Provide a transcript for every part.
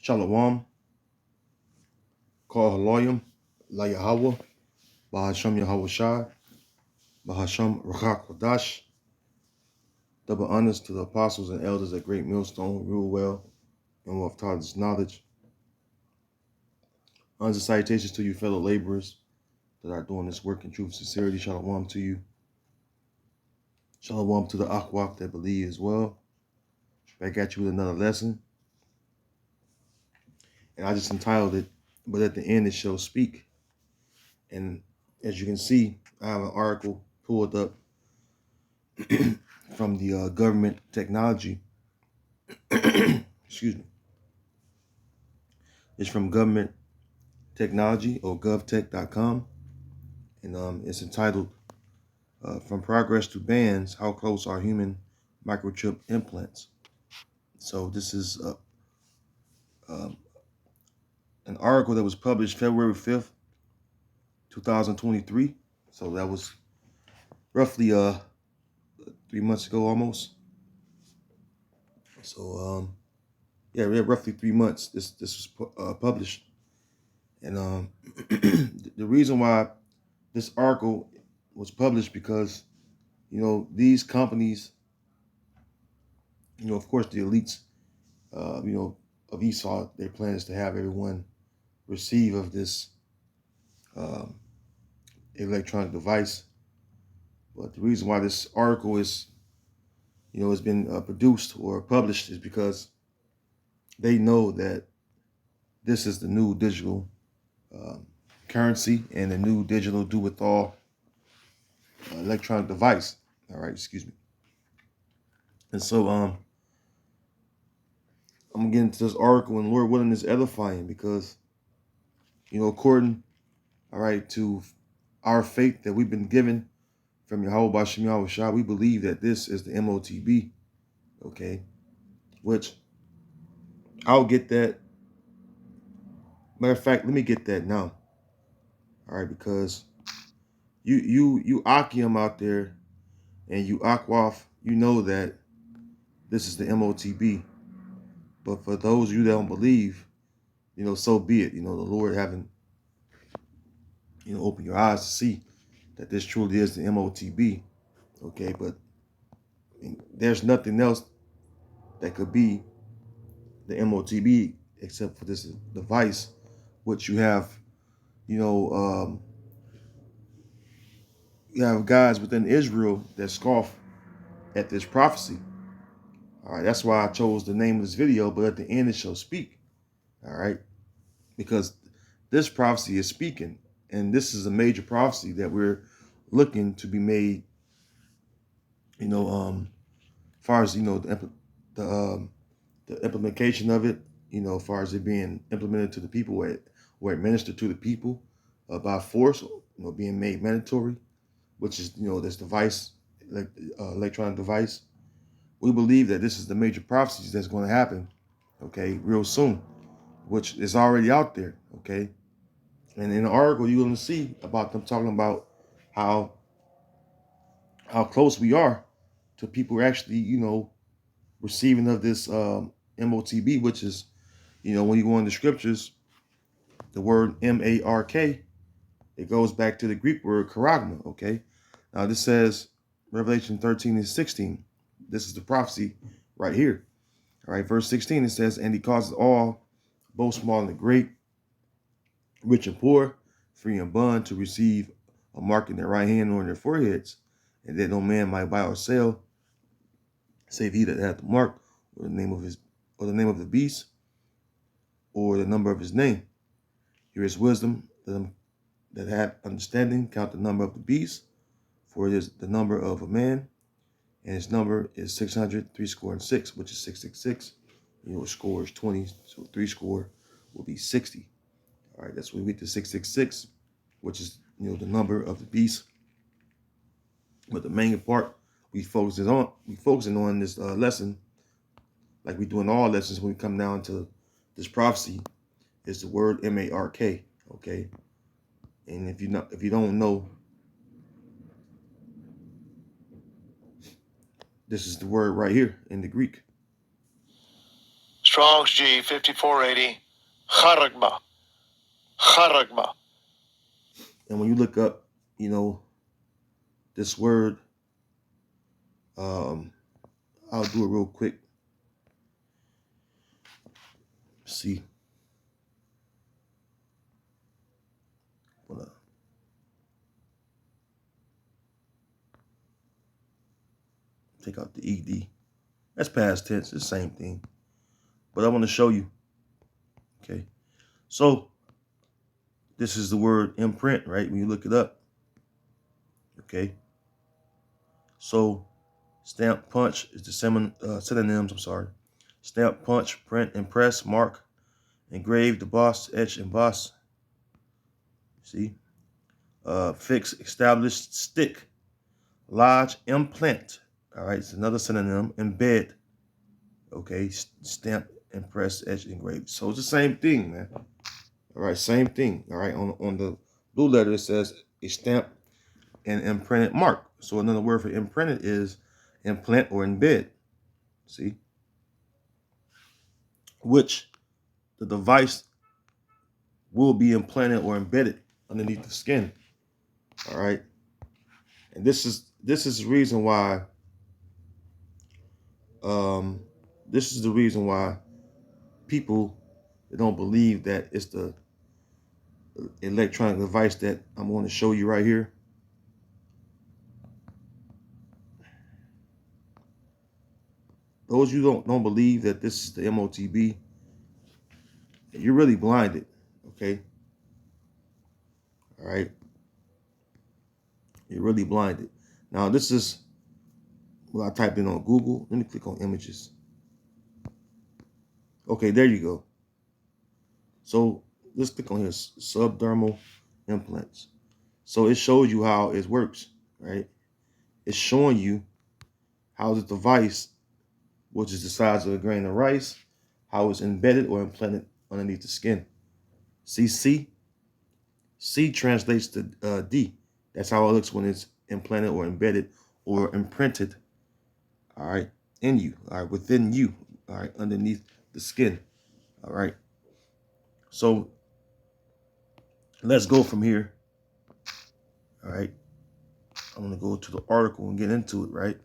Shalom, Kol Haloyim, La Yahweh, Bahasham Yahweh Shai, Bahasham Ruach Kodash. Double honors to the apostles and elders at Great Millstone who rule well and who have taught us knowledge. Honors and salutations to you fellow laborers that are doing this work in truth and sincerity. Shalom to you. Shalom to the Akwak that believe as well. Back at you with another lesson. And I just entitled it, But at the End It Shall Speak. And as you can see, I have an article pulled up from the government technology. Excuse me. It's from government technology or govtech.com. And it's entitled From Progress to Bans, How Close Are Human Microchip Implants? So this is an article that was published February 5th, 2023. So that was roughly 3 months ago almost. So yeah, roughly 3 months this was published. And the reason why this article was published because, these companies, of course, the elites, of Esau, their plan is to have everyone receive of this electronic device. But the reason why this article is, has been produced or published is because they know that this is the new digital currency and the new digital do-with-all electronic device. All right, excuse me. And so I'm gonna get into this article, and Lord willing, is edifying because, according, all right, to our faith that we've been given from Yahweh Bashem Yahweh Shah, we believe that this is the MOTB, okay? Which I'll get that. Matter of fact, let me get that now. All right, because you Akim out there and you Akwaf, you know that this is the MOTB. But for those of you that don't believe, so be it. The Lord haven't, opened your eyes to see that this truly is the MOTB. Okay, but there's nothing else that could be the MOTB except for this device, which you have, you have guys within Israel that scoff at this prophecy. All right, that's why I chose the name of this video, but at the end it shall speak. All right, because this prophecy is speaking, and this is a major prophecy that we're looking to be made, as far as, the implementation of it, as far as it being implemented to the people, where it ministered to the people by force, being made mandatory, which is, this device, electronic device. We believe that this is the major prophecies that's going to happen, okay, real soon, which is already out there, okay. And in the article, you're going to see about them talking about how close we are to people actually, receiving of this MOTB, which is, when you go in the scriptures, the word M-A-R-K, it goes back to the Greek word charagma, okay? Now this says, Revelation 13 and 16, this is the prophecy right here. All right, verse 16, it says, and he causes all, both small and great, rich and poor, free and bond, to receive a mark in their right hand or in their foreheads, and that no man might buy or sell, save he that hath the mark, or the name of the beast, or the number of his name. Here is wisdom, them that have understanding, count the number of the beast, for it is the number of a man, and his number is 600, 6, which is 666. A score is 20, so 3 score will be 60. All right, that's when we get to 666, which is, the number of the beast. But the main part we focusing on this lesson, like we do in all lessons when we come down to this prophecy, is the word M-A-R-K. Okay, and if you don't know, this is the word right here in the Greek. Strong's G 5480. Kharagma. Kharagma. And when you look up, this word, I'll do it real quick. See. Take out the ED. That's past tense. It's the same thing. But I want to show you. Okay. So this is the word imprint, right? When you look it up. Okay. So stamp, punch is the synonyms. Stamp, punch, print, impress, mark, engrave, emboss, etch, emboss. See? Fix, establish, stick, lodge, implant. All right, it's another synonym. Embed. Okay, stamp, impress, etch, engrave. So it's the same thing, man. All right, same thing. All right, on the blue letter it says a stamp and imprinted mark. So another word for imprinted is implant or embed. See, which the device will be implanted or embedded underneath the skin. All right, and this is the reason why. This is the reason why people don't believe that it's the electronic device that I'm going to show you right here. Those you don't believe that this is the MOTB, you're really blinded. Okay. All right. You're really blinded. Now this is what I typed in on Google. Let me click on images. Okay, there you go. So let's click on here, subdermal implants. So it shows you how it works, right? It's showing you how the device, which is the size of a grain of rice, how it's embedded or implanted underneath the skin. See, C translates to D. That's how it looks when it's implanted or embedded or imprinted, all right, in you, all right, within you, all right, underneath the skin, all right. So let's go from here, all right. I'm going to go to the article and get into it, right?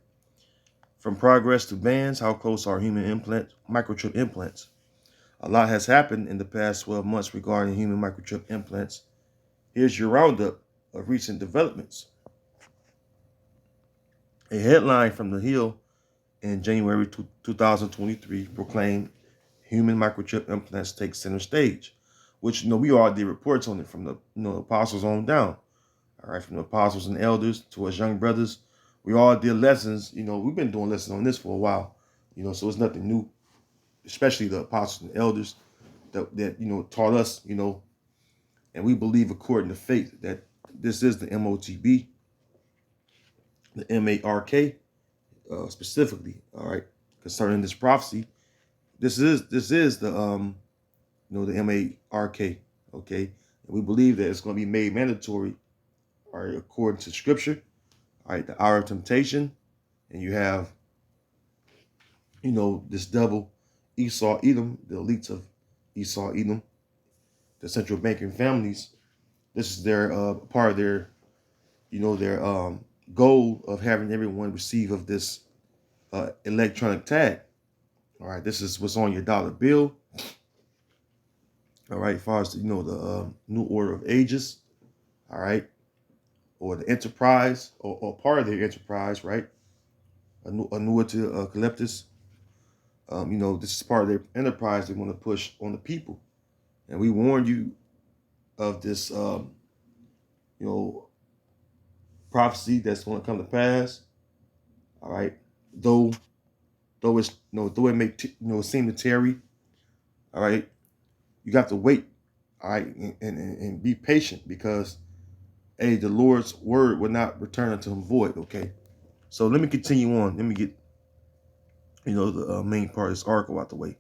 From progress to bans, how close are human microchip implants? A lot has happened in the past 12 months regarding human microchip implants. Here's your roundup of recent developments. A headline from The Hill in January 2023 proclaimed human microchip implants take center stage, which we all did reports on it from the apostles on down. All right, from the apostles and elders to us young brothers, we all did lessons. We've been doing lessons on this for a while. So it's nothing new, especially the apostles and elders that taught us. And we believe according to faith that this is the MOTB, the MARK, specifically. All right, concerning this prophecy, this is the the MARK. Okay, and we believe that it's going to be made mandatory. All right, according to Scripture. All right, the hour of temptation, and you have this double Esau Edom, the elites of Esau Edom, the central banking families. This is their part of their their goal of having everyone receive of this electronic tag. All right, this is what's on your dollar bill. All right, as far as the new order of ages. All right, or the enterprise or part of their enterprise, right? Annuity collectus. This is part of their enterprise they want to push on the people. And we warned you of this, prophecy that's going to come to pass. All right, though it's though it may seem to tarry. All right, you got to wait. All right, and be patient because, hey, the Lord's word will not return unto him void. Okay, so let me continue on. Let me get the main part of this article out the way.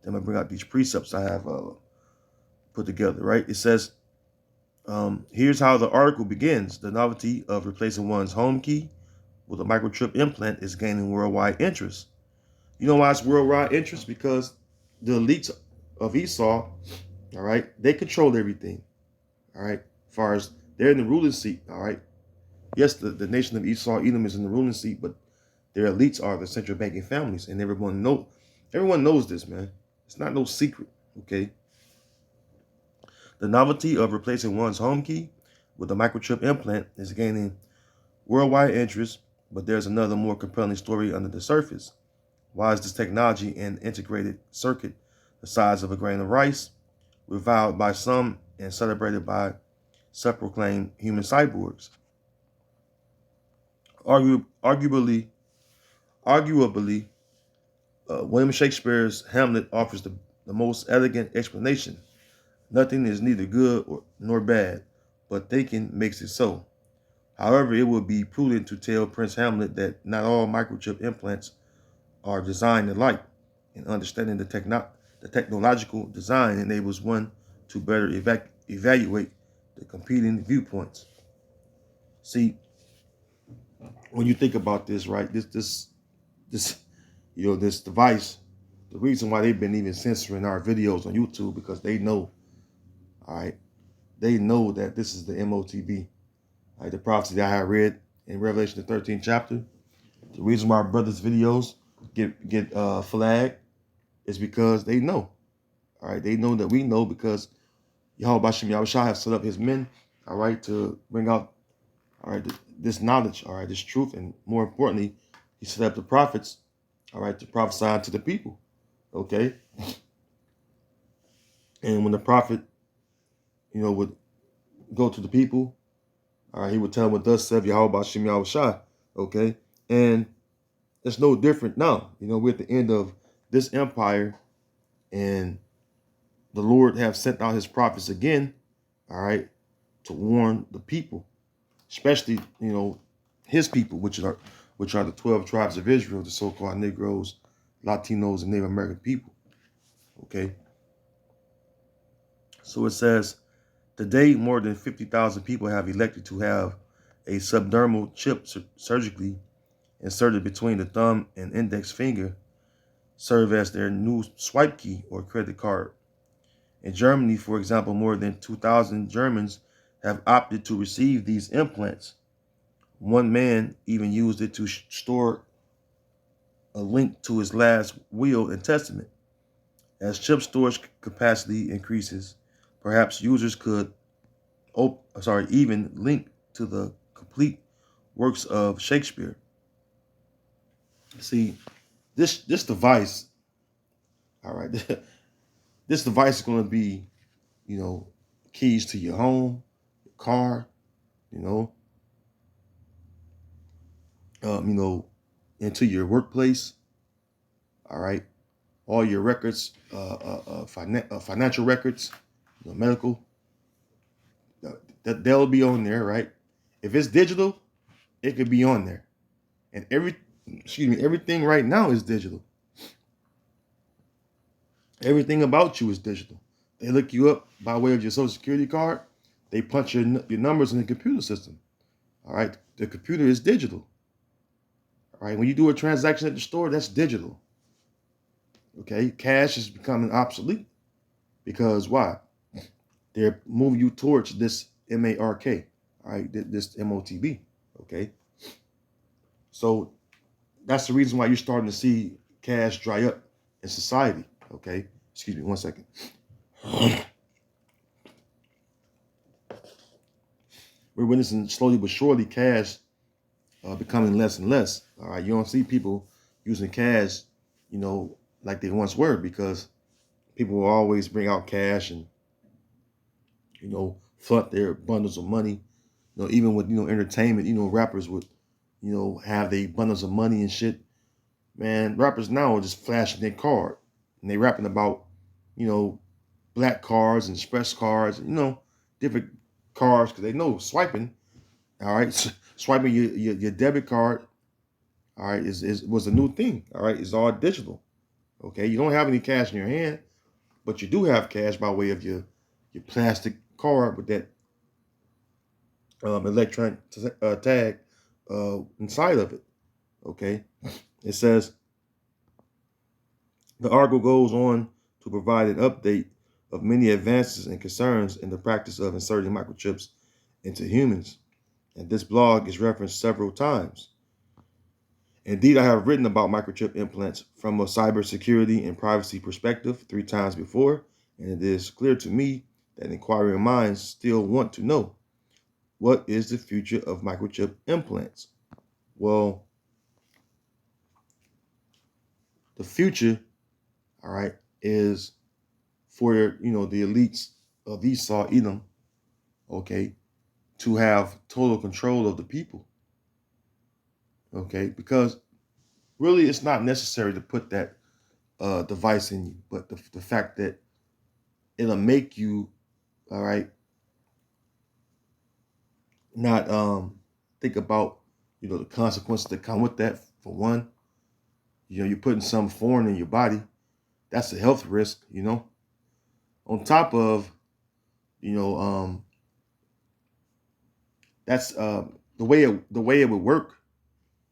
Then I bring out these precepts I have put together. Right, it says. Here's how the article begins. The novelty of replacing one's home key with a microchip implant is gaining worldwide interest. You know why it's worldwide interest? Because the elites of Esau, all right, they control everything. All right, as far as they're in the ruling seat. All right, yes, the nation of Esau, Edom is in the ruling seat, but their elites are the central banking families, and everyone knows this, man. It's not no secret. Okay, the novelty of replacing one's home key with a microchip implant is gaining worldwide interest, but there's another more compelling story under the surface. Why is this technology and integrated circuit the size of a grain of rice, reviled by some and celebrated by self-proclaimed human cyborgs? Arguably, William Shakespeare's Hamlet offers the most elegant explanation. Nothing is neither good nor bad, but thinking makes it so. However, it would be prudent to tell Prince Hamlet that not all microchip implants are designed alike, and understanding the technological design enables one to better evaluate the competing viewpoints. See, when you think about this, right, this this device, the reason why they've been even censoring our videos on YouTube, because they know, all right, they know that this is the MOTB, right, the prophecy that I read in Revelation the 13th chapter. The reason why our brothers' videos get flagged is because they know. All right, they know that we know, because Yahweh Shem Yahushua have set up his men, all right, to bring out, all right, this knowledge, all right, this truth, and more importantly, he set up the prophets, all right, to prophesy to the people, okay? And when the prophet, would go to the people, all right, he would tell them what thus said Yahweh Shem Yahushua, okay? And it's no different now. We're at the end of this empire, and the Lord have sent out his prophets again, all right, to warn the people, especially, his people, which are the 12 tribes of Israel, the so-called Negroes, Latinos, and Native American people. Okay. So it says, today more than 50,000 people have elected to have a subdermal chip surgically inserted between the thumb and index finger serve as their new swipe key or credit card. In Germany, for example, more than 2,000 Germans have opted to receive these implants. One man even used it to store a link to his last will and testament. As chip storage capacity increases, perhaps users could even link to the complete works of Shakespeare. See, this device, all right, this device is going to be, keys to your home, your car, into your workplace, all right, all your records, financial records, medical, that they'll be on there, right? If it's digital, it could be on there, and everything right now is digital. Everything about you is digital. They look you up by way of your social security card. They punch your numbers in the computer system. All right, the computer is digital. All right, when you do a transaction at the store, that's digital. Okay, cash is becoming obsolete, because why? They're moving you towards this MARK, all right, this MOTB, okay? So that's the reason why you're starting to see cash dry up in society, okay? Excuse me, 1 second. We're witnessing slowly but surely cash becoming less and less, all right? You don't see people using cash, like they once were, because people will always bring out cash and, flood their bundles of money. Even with, entertainment, rappers would, have their bundles of money and shit. Man, rappers now are just flashing their card. And they rapping about, black cards and express cards, different cards, because they know swiping, all right, swiping your debit card, all right, was a new thing, all right, it's all digital, okay? You don't have any cash in your hand, but you do have cash by way of your plastic card with that electronic tag inside of it, okay? It says, the article goes on to provide an update of many advances and concerns in the practice of inserting microchips into humans. And this blog is referenced several times. Indeed, I have written about microchip implants from a cybersecurity and privacy perspective 3 times before, and it is clear to me that inquiring minds still want to know, what is the future of microchip implants? Well, the future, all right, is for the elites of Esau, Edom, okay, to have total control of the people, okay, because really it's not necessary to put that device in you, but the fact that it'll make you, all right, not think about the consequences that come with that. For one, you're putting something foreign in your body. That's a health risk, on top of that's the way it would work,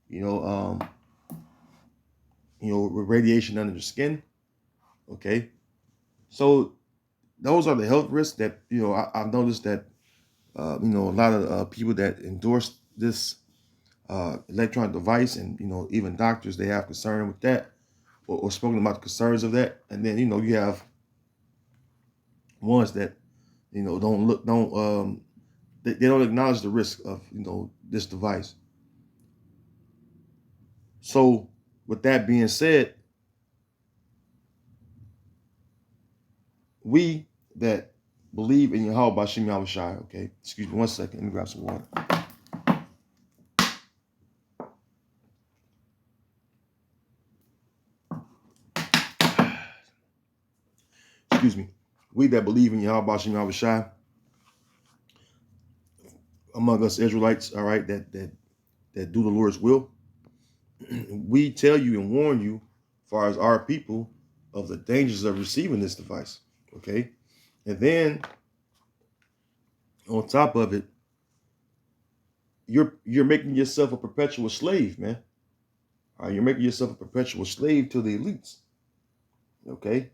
you know um with radiation under the skin. Okay, so those are the health risks that I've noticed that a lot of people that endorse this electronic device, and even doctors, they have concern with that, or spoken about the concerns of that. And then you have ones that don't they don't acknowledge the risk of this device. So with that being said, we that believe in Yahweh Bashim Yahushai, okay, excuse me 1 second, let me grab some water. Excuse me. We that believe in Yahweh Bashim Yahushai, among us Israelites, all right, that do the Lord's will, we tell you and warn you, as far as our people, of the dangers of receiving this device, okay? And then on top of it, you're making yourself a perpetual slave, man. All right, you're making yourself a perpetual slave to the elites, okay?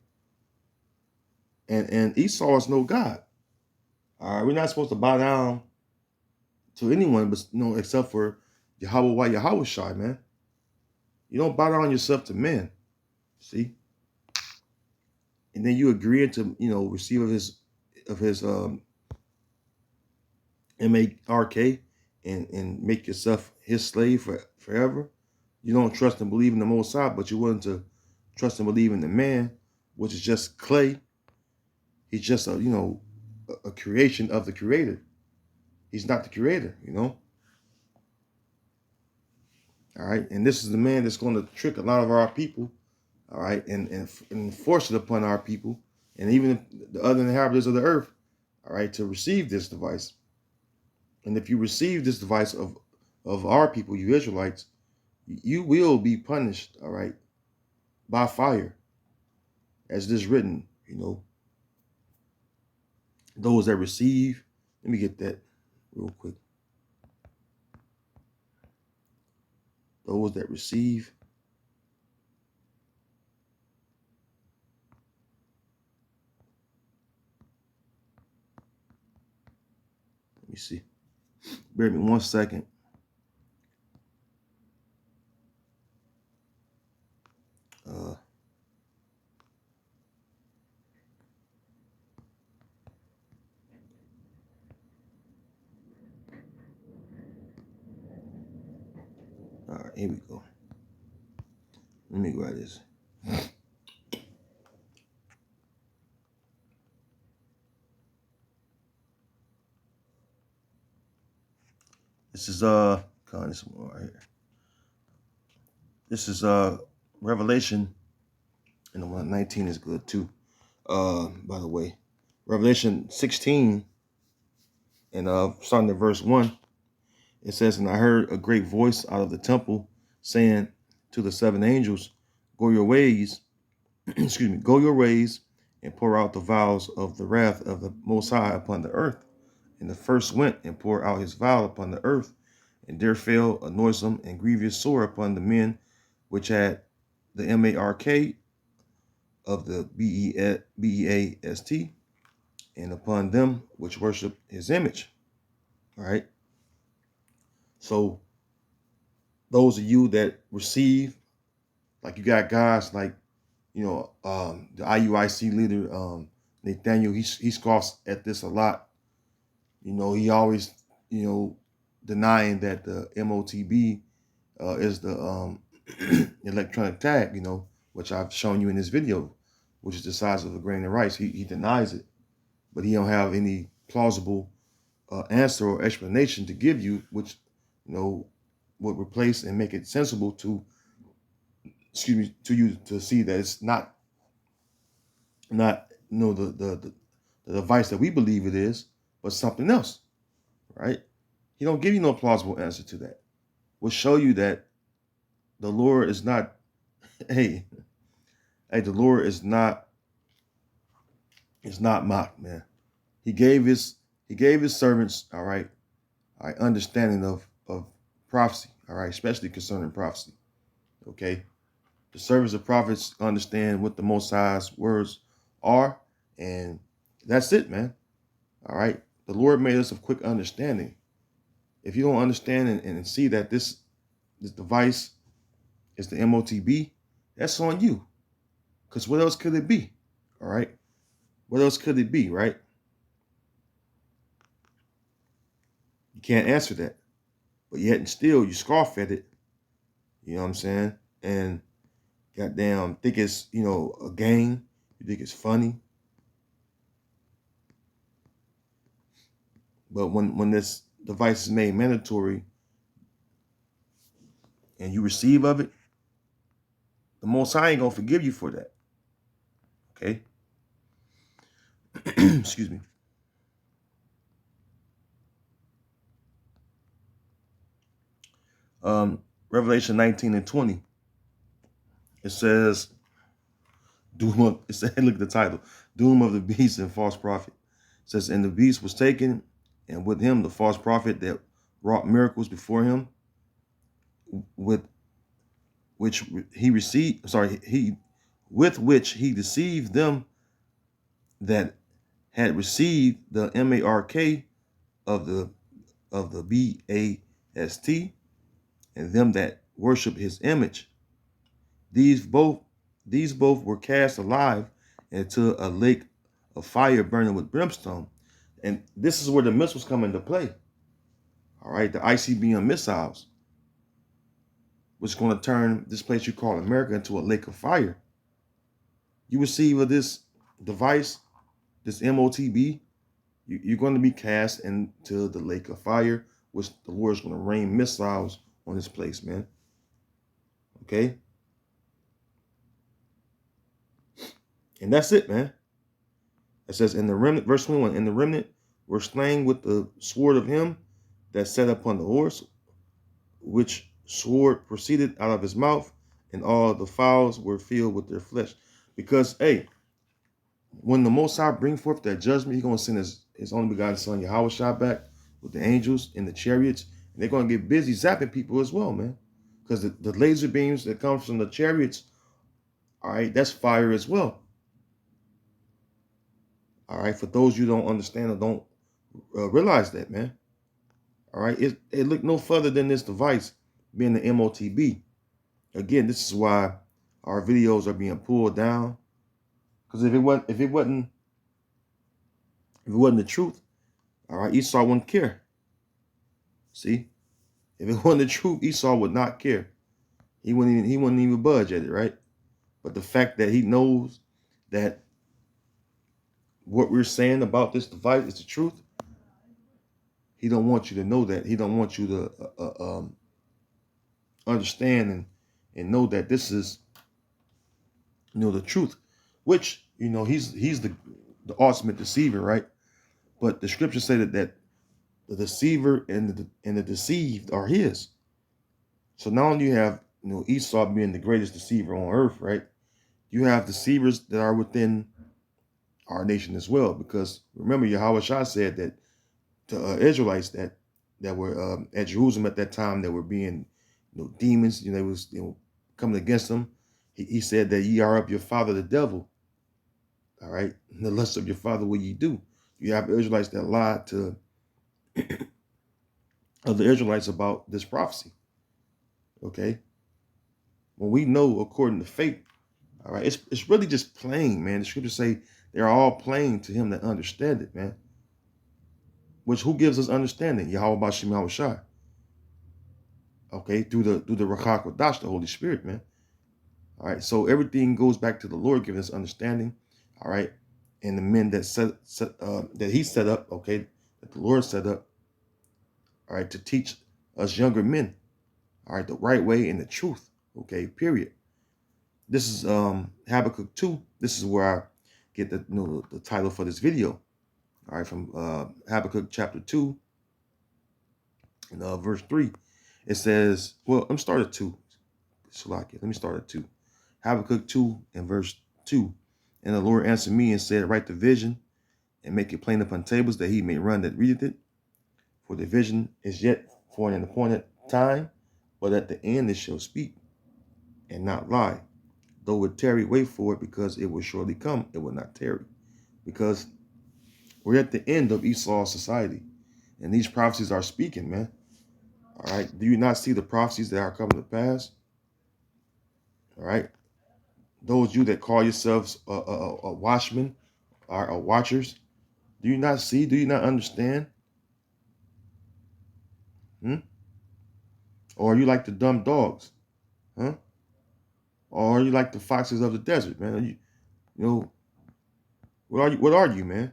And Esau is no God. All right, we're not supposed to bow down to anyone, but except for Yahweh Shai, man. You don't bow down yourself to men, see? And then you agree to receive of his MARK, and make yourself his slave forever. You don't trust and believe in the Most High, but you're willing to trust and believe in the man, which is just clay. He's just a creation of the Creator. He's not the Creator, All right, and this is the man that's going to trick a lot of our people, all right, and force it upon our people, and even the other inhabitants of the earth, all right, to receive this device. And if you receive this device of our people, you Israelites, you will be punished, all right, by fire, as it is written, those that receive. Let me get that real quick. Those that receive. Let me see. Bear with me 1 second. All right, here we go. Let me grab this. This is this one right here. This is Revelation, and the 1:19 is good too. By the way, Revelation 16, and starting at verse 1, it says, "And I heard a great voice out of the temple saying to the 7 angels, go your ways, excuse me, go your ways, and pour out the vials of the wrath of the Most High upon the earth. And the first went and poured out his vial upon the earth, and there fell a noisome and grievous sore upon the men which had the MARK of the beast, and upon them which worship his image. All right. So those of you that receive, like you got guys like, the IUIC leader, Nathaniel, he scoffs at this a lot. He always, denying that the MOTB is the electronic tag, which I've shown you in this video, which is the size of a grain of rice. He denies it, but he don't have any plausible answer or explanation to give you, which, would replace and make it sensible to you to see that it's not the device that we believe it is, but something else, right? He don't give you no plausible answer to that. We'll show you that the Lord is not, the Lord is not mocked, man. He gave his servants, all right, understanding of prophecy, all right, especially concerning prophecy. Okay. The servants of prophets understand what the Most High's words are, and that's it, man. All right. The Lord made us of quick understanding. If you don't understand and see that this device is the MOTB, that's on you. Because what else could it be? All right. What else could it be, right? You can't answer that. But yet and still you scoff at it. You know what I'm saying? And goddamn think it's, a game. You think it's funny. But when this device is made mandatory and you receive of it, the Most High ain't gonna forgive you for that. Okay? Excuse me. Revelation 19 and 20. It says, look at the title, Doom of the Beast and False Prophet. It says, and the beast was taken, and with him the false prophet that wrought miracles before him, with which he deceived them that had received the mark of the BAST, and them that worship his image. These both were cast alive into a lake of fire burning with brimstone. And this is where the missiles come into play. All right, the ICBM missiles, which is going to turn this place you call America into a lake of fire. You receive of this device, this MOTB, you're going to be cast into the lake of fire, which the Lord is going to rain missiles on this place, man. Okay? And that's it, man. It says, in the remnant, verse 21, in the remnant were slain with the sword of him that sat upon the horse, which sword proceeded out of his mouth, and all the fowls were filled with their flesh. Because, when the Most High bring forth that judgment, he's going to send his only begotten son, Yahushua, back with the angels in the chariots. And they're going to get busy zapping people as well, man. Because the laser beams that come from the chariots, all right, that's fire as well. All right, for those you don't understand or don't realize that, man. All right, it looked no further than this device being the MOTB. Again, this is why our videos are being pulled down. Because if it wasn't the truth, all right, Esau wouldn't care. See, if it wasn't the truth, Esau would not care. He wouldn't even budge at it, right? But the fact that he knows that what we're saying about this device is the truth, he don't want you to know that. He don't want you to understand and know that this is, the truth. Which, he's the ultimate deceiver, right? But the scriptures say that the deceiver and the deceived are his. So not only you have Esau being the greatest deceiver on earth, right? You have deceivers that are within our nation as well. Because remember, Yahushua said that to Israelites that were at Jerusalem at that time, that were being demons, they was coming against them. He said that ye are of your father the devil, All right. The lust of your father will ye do. You have Israelites that lied to other Israelites about this prophecy. Okay. When we know according to faith, all right, it's really just plain, man. The scriptures say they're all plain to him that understand it, man. Which who gives us understanding? Yahweh Bashim Yahweh Shai. Okay, through the Ruach HaKodesh, the Holy Spirit, man. All right, so everything goes back to the Lord giving us understanding. All right, and the men that that He set up, okay, that the Lord set up, all right, to teach us younger men, all right, the right way and the truth. Okay, period. This is Habakkuk 2. This is where I get the title for this video. All right, from Habakkuk chapter 2 and verse 3. It says, well, I'm start at 2. Salaki. Let me start at 2. Habakkuk 2 and verse 2. And the Lord answered me and said, write the vision and make it plain upon tables that he may run that readeth it. For the vision is yet for an appointed time, but at the end it shall speak and not lie. Though it tarry, wait for it, because it will surely come. It will not tarry. Because we're at the end of Esau's society. And these prophecies are speaking, man. All right. Do you not see the prophecies that are coming to pass? All right. Those you that call yourselves a watchman or watchers, do you not see? Do you not understand? Or are you like the dumb dogs? Huh? Or are you like the foxes of the desert, man? You know, what are you, man?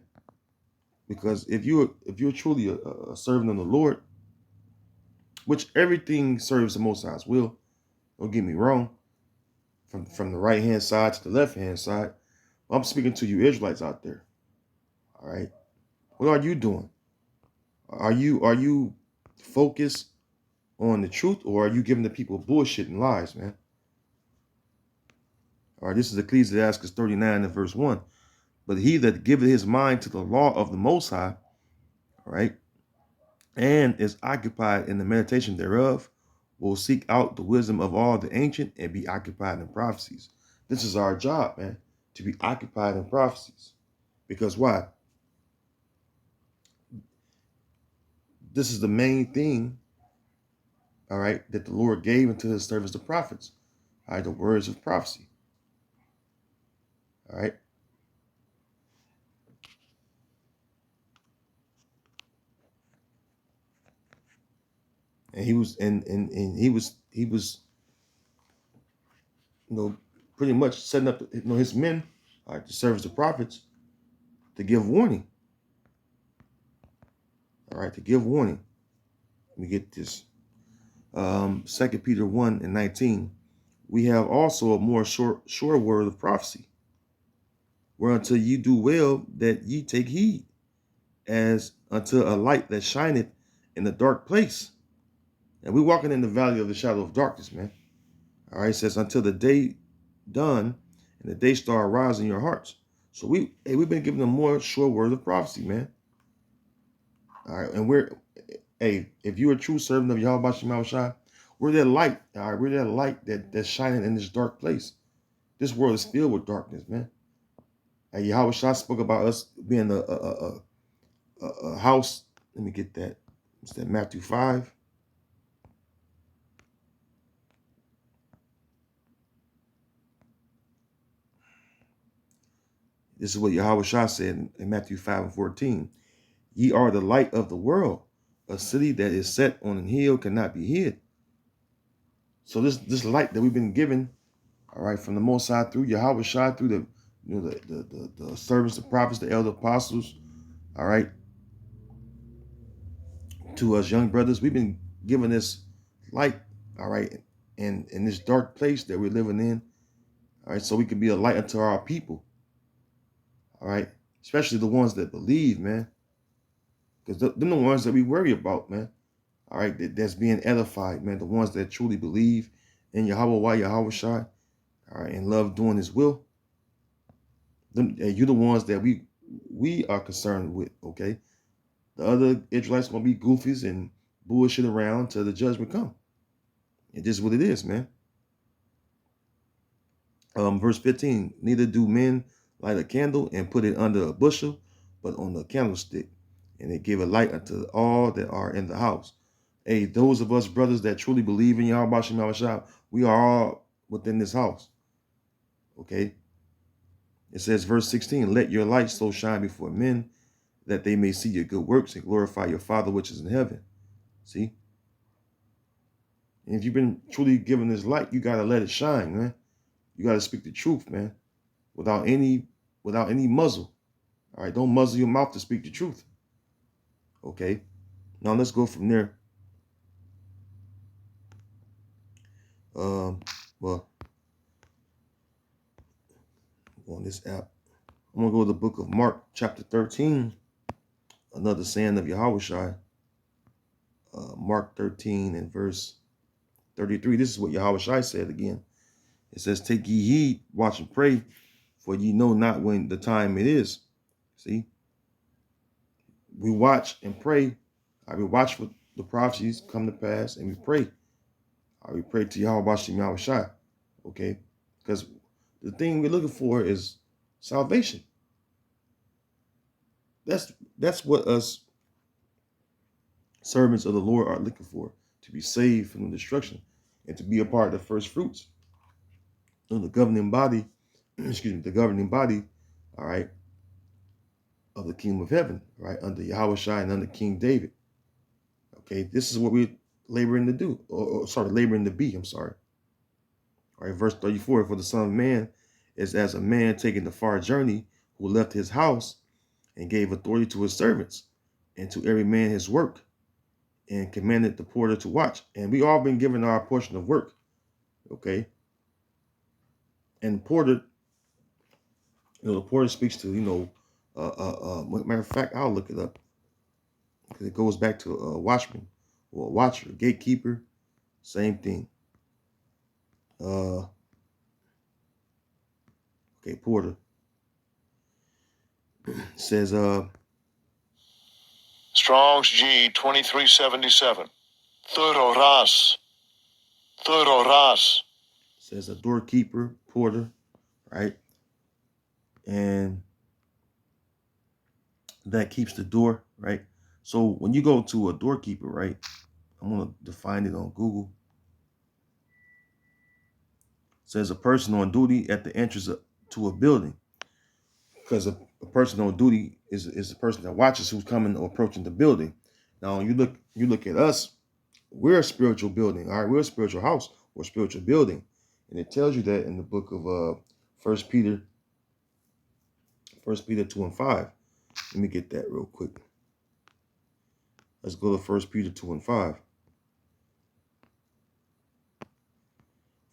Because if you're truly a servant of the Lord, which everything serves the Most High's will, don't get me wrong, from the right hand side to the left hand side. I'm speaking to you Israelites out there. All right. What are you doing? Are you focused on the truth, or are you giving the people bullshit and lies, man? All right, this is Ecclesiastes 39 and verse 1. But he that giveth his mind to the law of the Most High, all right, and is occupied in the meditation thereof, will seek out the wisdom of all the ancient and be occupied in prophecies. This is our job, man, to be occupied in prophecies. Because why? This is the main thing, all right, that the Lord gave into his servants, the prophets, all right, the words of prophecy, all right. And he was, he was, pretty much setting up, his men, all right, to serve as the prophets, to give warning, all right, to give warning. Let me get this. 2 Peter 1 and 19. We have also a more sure word of prophecy, whereunto ye do well that ye take heed, as unto a light that shineth in the dark place. And we're walking in the valley of the shadow of darkness, man. All right, it says until the day done and the day star arise in your hearts. So we've been given a more sure word of prophecy, man. All right, and if you're a true servant of Yahweh Shem Shai, we're that light. All right, we're that light that's shining in this dark place. This world is filled with darkness, man. And Yahweh Shai spoke about us being a house. Let me get that. It's that Matthew 5. This is what Yahweh Shai said in Matthew 5 and 14. Ye are the light of the world. A city that is set on an hill cannot be hid. So this light that we've been given, all right, from the Most High through Yahweh Shai, through the servants, the prophets, the elder apostles, all right, to us young brothers, we've been given this light, all right, in this dark place that we're living in, all right, so we can be a light unto our people, all right, especially the ones that believe, man, because them the ones that we worry about, man, all right, that's being edified, man, the ones that truly believe in Yahweh Shai, all right, and love doing his will. You're the ones that we are concerned with, okay? The other Israelites gonna be goofies and bullshit around till the judgment come. It's just what it is, man. Verse 15, neither do men light a candle and put it under a bushel, but on the candlestick, and it give a light unto all that are in the house. Hey, those of us brothers that truly believe in Yahweh Shem Yahushua, we are all within this house. Okay. It says, verse 16, let your light so shine before men that they may see your good works and glorify your Father which is in heaven. See? And if you've been truly given this light, you got to let it shine, man. You got to speak the truth, man, without any muzzle. All right, don't muzzle your mouth to speak the truth. Okay, now let's go from there. Well, on this app, I'm gonna go to the book of Mark, chapter 13. Another saying of Yahushua. Mark 13 and verse 33. This is what Yahushua said again. It says, take ye heed, watch and pray, for ye know not when the time it is. See? We watch and pray. We watch for the prophecies come to pass, and we pray. We pray to Yahweh Shem Yahushua. Okay? Because the thing we're looking for is salvation. That's what us servants of the Lord are looking for, to be saved from the destruction and to be a part of the first fruits of the governing body, the governing body, all right, of the kingdom of heaven, right, under Yahushua and under King David. Okay, this is what we're laboring to do, laboring to be, I'm sorry. All right, verse 34, for the Son of Man is as a man taking the far journey who left his house and gave authority to his servants and to every man his work and commanded the porter to watch. And we all been given our portion of work, okay? And the porter, the porter speaks to, matter of fact, I'll look it up because it goes back to a watchman or a watcher, gatekeeper, same thing. Okay, porter says, Strong's G 2377. Thuroras. Thuroras. says a doorkeeper, porter, right? And that keeps the door, right? So when you go to a doorkeeper, right? I'm going to define it on Google. It says a person on duty at the entrance to a building. Because a person on duty is a person that watches who's coming or approaching the building. Now you look at us, we're a spiritual building, all right? We're a spiritual house or spiritual building. And it tells you that in the book of 1 Peter 2 and 5. Let me get that real quick. Let's go to 1 Peter 2 and 5.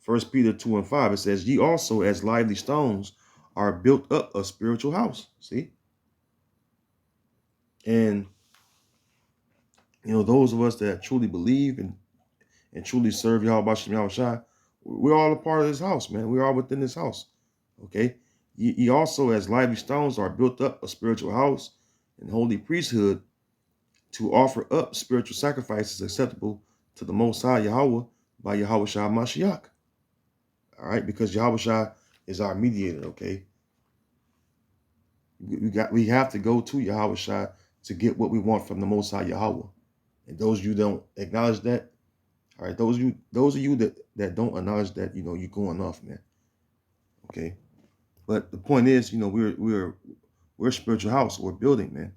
1 Peter 2 and 5, it says, ye also as lively stones are built up a spiritual house. See? And, those of us that truly believe and truly serve Yahweh Shem Yahushua, we're all a part of this house, man. We're all within this house. Okay? Ye also as lively stones are built up a spiritual house and holy priesthood to offer up spiritual sacrifices acceptable to the Most High Yahweh by Yahushua Mashiach. All right, because Yahushua is our mediator. Okay, we have to go to Yahushua to get what we want from the Most High Yahweh. And those of you don't acknowledge that, all right, those of you that don't acknowledge that, you're going off, man. Okay, but the point is, we're a spiritual house or building, man.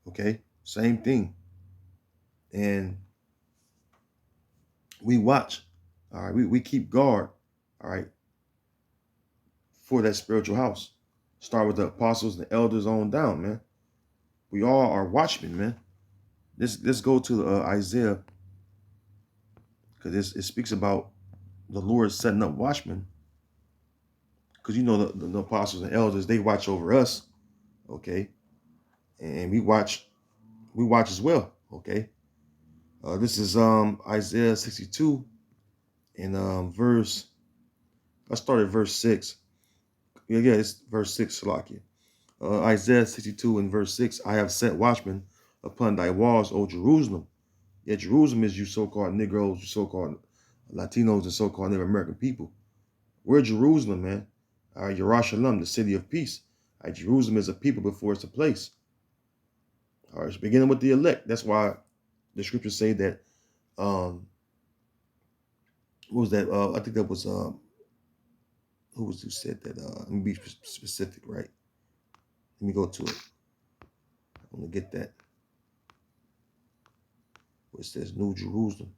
Okay, same thing, and we watch. All right, we keep guard. All right, for that spiritual house. Start with the apostles and the elders on down, man. We all are watchmen, man. Let's go to Isaiah, because it speaks about the Lord setting up watchmen. Because the apostles and elders, they watch over us, okay, and we watch as well, okay. This is Isaiah 62 and verse. Let's start at verse 6. Yeah, it's verse 6, Shalakia. Isaiah 62 and verse 6, I have set watchmen upon thy walls, O Jerusalem. Yeah, Jerusalem is you so-called Negroes, you so-called Latinos, and so-called Native American people. We're Jerusalem, man. Yerushalayim, the city of peace. All right, Jerusalem is a people before it's a place. All right, it's beginning with the elect. That's why the scriptures say that. What was that? I think that was who said that? Let me be specific, right? Let me go to it. I'm gonna get that. Where it says New Jerusalem.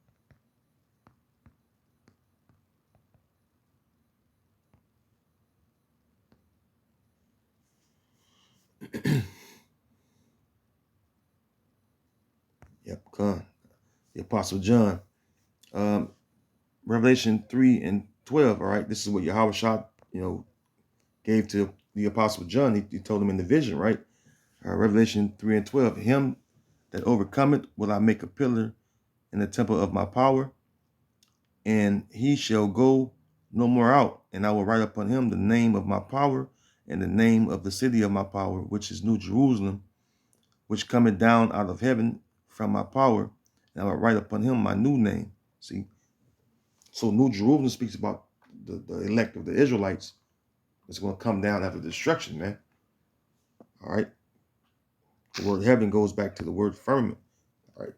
Yep, come. The Apostle John. Revelation 3 and 12. All right, this is what Yahweh Shah, gave to the Apostle John. He told him in the vision, right? Revelation 3 and 12. Him that overcometh will I make a pillar in the temple of my power, and he shall go no more out. And I will write upon him the name of my power and the name of the city of my power, which is New Jerusalem, which cometh down out of heaven from my power. And I will write upon him my new name. See? So New Jerusalem speaks about the elect of the Israelites. It's going to come down after destruction, man. All right. The word heaven goes back to the word firmament. All right.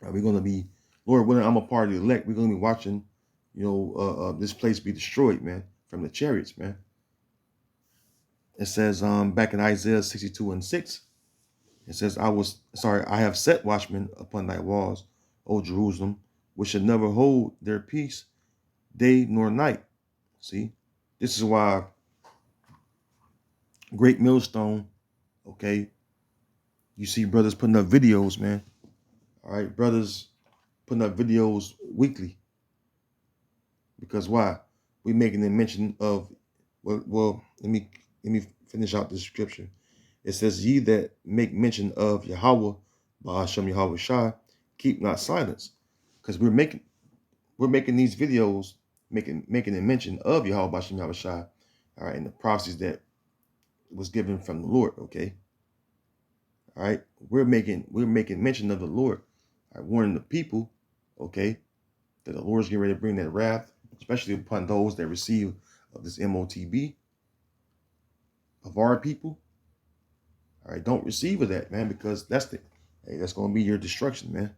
We're going to be, Lord willing, I'm a part of the elect. We're going to be watching, this place be destroyed, man, from the chariots, man. It says back in Isaiah 62 and 6, it says, I have set watchmen upon thy walls, O Jerusalem, which should never hold their peace day nor night. See, this is why Great Millstone, okay, you see brothers putting up videos, man. All right, brothers putting up videos weekly. Because why? We're making a mention of, well, let me finish out this scripture. It says, ye that make mention of Yahweh, Ba'ashem Yahweh Shai, keep not silence. Because we're making these videos, making a mention of Yahweh, Ba'ashem Yahweh Shai, all right, and the prophecies that was given from the Lord, okay? All right, we're making mention of the Lord, all right, warning the people, okay, that the Lord's getting ready to bring that wrath, especially upon those that receive of this MOTB of our people. All right, don't receive of that, man, because that's going to be your destruction, man.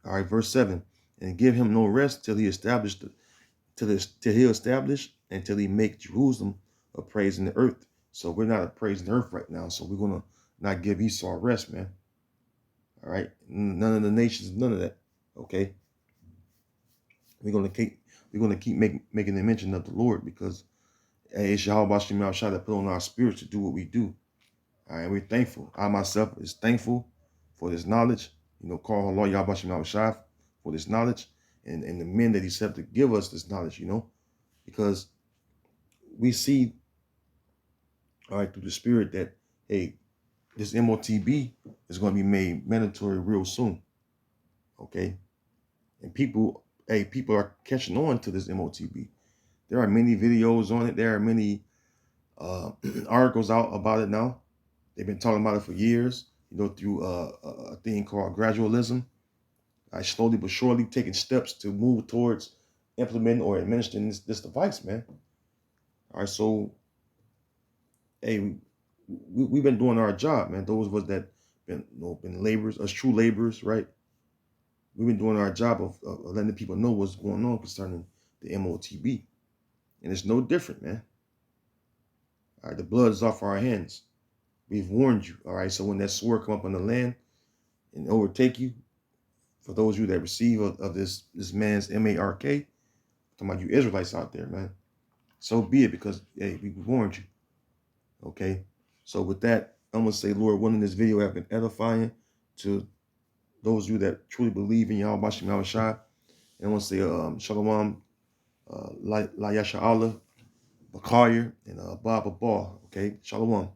All right, verse 7, and give him no rest till he establish until he make Jerusalem a praise in the earth. So we're not a praise in the earth right now. So we're going to not give Esau rest, man. All right, none of the nations, none of that. Okay, we're going to keep making the mention of the Lord, because it's Yahweh Shem Yahshua that put on our spirits to do what we do. All right, we're thankful. I myself is thankful for this knowledge. Call Allah Yahweh Shem Yahshua for this knowledge, and the men that He set to give us this knowledge. Because we see, all right, through the Spirit that, hey, this MOTB is going to be made mandatory real soon. Okay, and people are catching on to this MOTB. There are many videos on it. There are many articles out about it now. They've been talking about it for years, through a thing called gradualism. I slowly but surely taking steps to move towards implementing or administering this device, man. All right, so, hey, we've been doing our job, man. Those of us that been laborers, us true laborers, right? We've been doing our job of letting the people know what's going on concerning the MOTB. And it's no different, man. All right, the blood is off our hands. We've warned you, all right? So when that sword come up on the land and overtake you, for those of you that receive of this man's MARK, talking about you Israelites out there, man, so be it, because, hey, we warned you, okay? So with that, I'm going to say, Lord willing, this video have been edifying to those of you that truly believe in Yahweh B'Shem Yahweh Shai. And I want to say Shalom, La Yasha Allah, Bakaya, and Baba Ball, okay? Shalom.